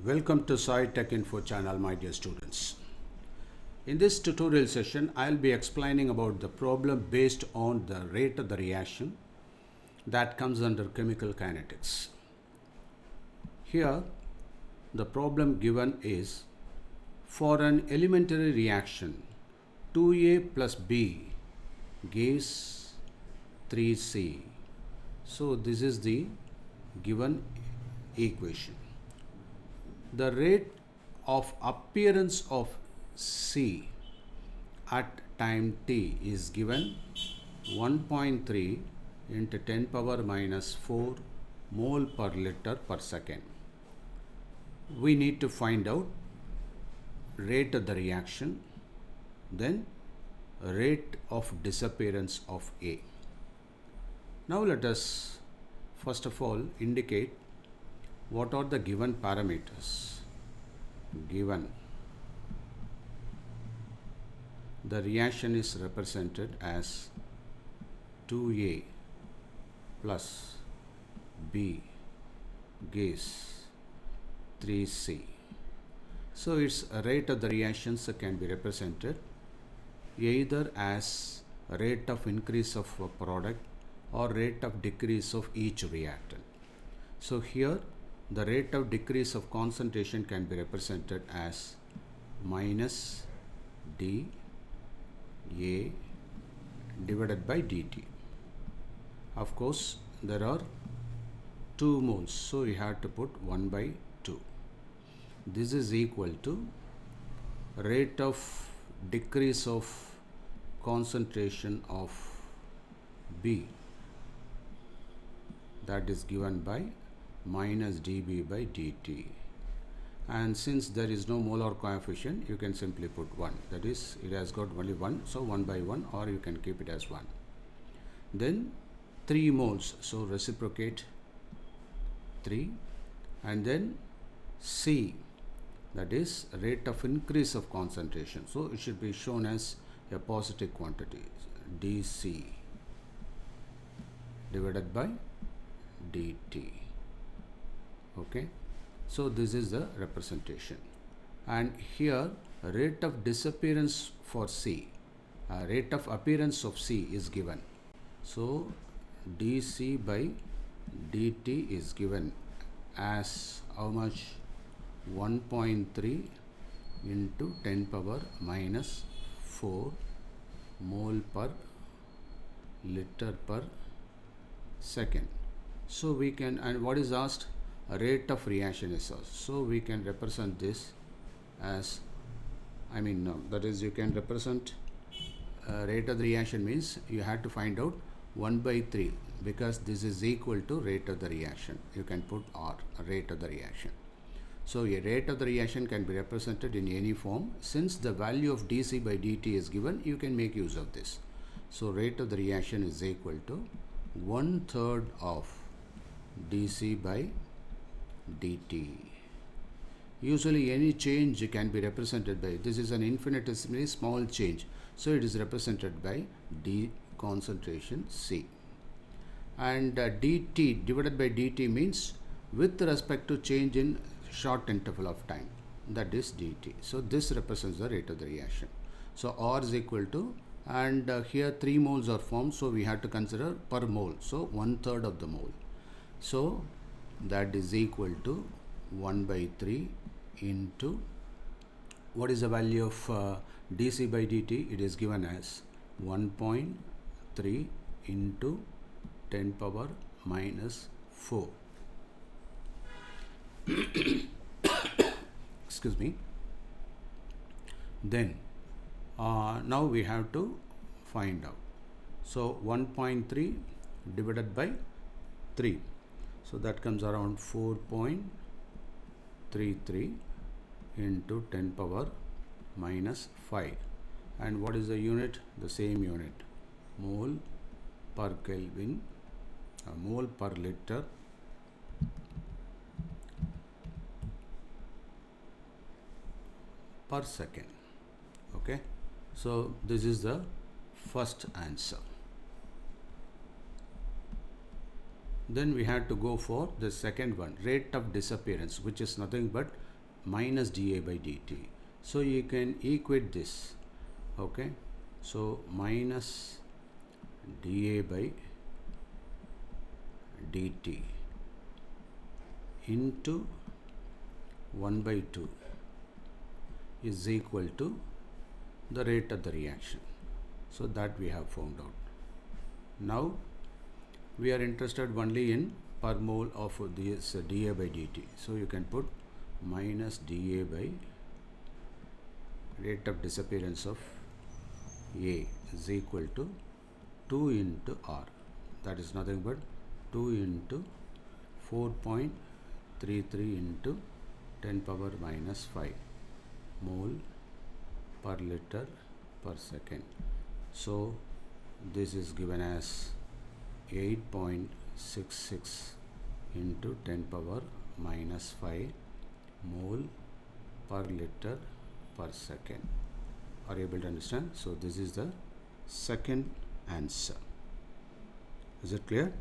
Welcome to Sai Tech Info channel, my dear students. In this tutorial session, I'll be explaining about the problem based on the rate of the reaction that comes under chemical kinetics. Here, the problem given is for an elementary reaction, 2A plus B gives 3C. So this is the given equation. The rate of appearance of C at time t is given 1.3 into 10 power minus 4 mole per liter per second. We need to find out rate of the reaction, then rate of disappearance of A. Now let us first of all indicate what are the given parameters. Given the reaction is represented as 2A plus B gives 3C. So its rate of the reactions can be represented either as rate of increase of a product or rate of decrease of each reactant. So here the rate of decrease of concentration can be represented as minus dA divided by dt. Of course, there are 2 moles, so we have to put 1 by 2. This is equal to rate of decrease of concentration of B, that is given by minus dB by dt, and since there is no molar coefficient, you can simply put 1, that is it has got only 1, so 1 by 1, or you can keep it as 1. Then 3 moles, so reciprocate 3, and then C, that is rate of increase of concentration, so it should be shown as a positive quantity, dC divided by dt. Okay, so this is the representation, and here rate of disappearance for C, rate of appearance of C is given. So dC by dt is given as how much? 1.3 into 10 power minus 4 mole per liter per second. So we can, and what is asked? A rate of reaction is asked. So we can represent this as, that is you can represent rate of the reaction means you have to find out 1 by 3, because this is equal to rate of the reaction. You can put R, rate of the reaction. So a rate of the reaction can be represented in any form. Since the value of dC by dt is given, you can make use of this. So rate of the reaction is equal to 1/3 of dC by dt. Usually any change can be represented by, this is an infinitesimally small change, so it is represented by d concentration C, and dt divided by dt means with respect to change in short interval of time, that is dt. So this represents the rate of the reaction. So R is equal to, and here 3 moles are formed, so we have to consider per mole, so 1/3 of the mole. So that is equal to 1 by 3 into, what is the value of dC by dt? It is given as 1.3 into 10 power minus 4. Excuse me. Then now we have to find out. So 1.3 divided by 3, so that comes around 4.33 into 10 power minus 5. And what is the unit? The same unit, mole per Kelvin, mole per liter per second. Okay, so this is the first answer. then we had to go for the second one, rate of disappearance, which is nothing but minus dA by dt. So you can equate this, okay? So minus dA by dt into 1 by 2 is equal to the rate of the reaction. So that we have found out. Now we are interested only in per mole of this dA by dt. So you can put minus dA by rate of disappearance of A is equal to 2 into R. That is nothing but 2 into 4.33 into 10 power minus 5 mole per liter per second. So this is given as 8.66 into 10 power minus 5 mole per liter per second. Are you able to understand? So this is the second answer. Is it clear?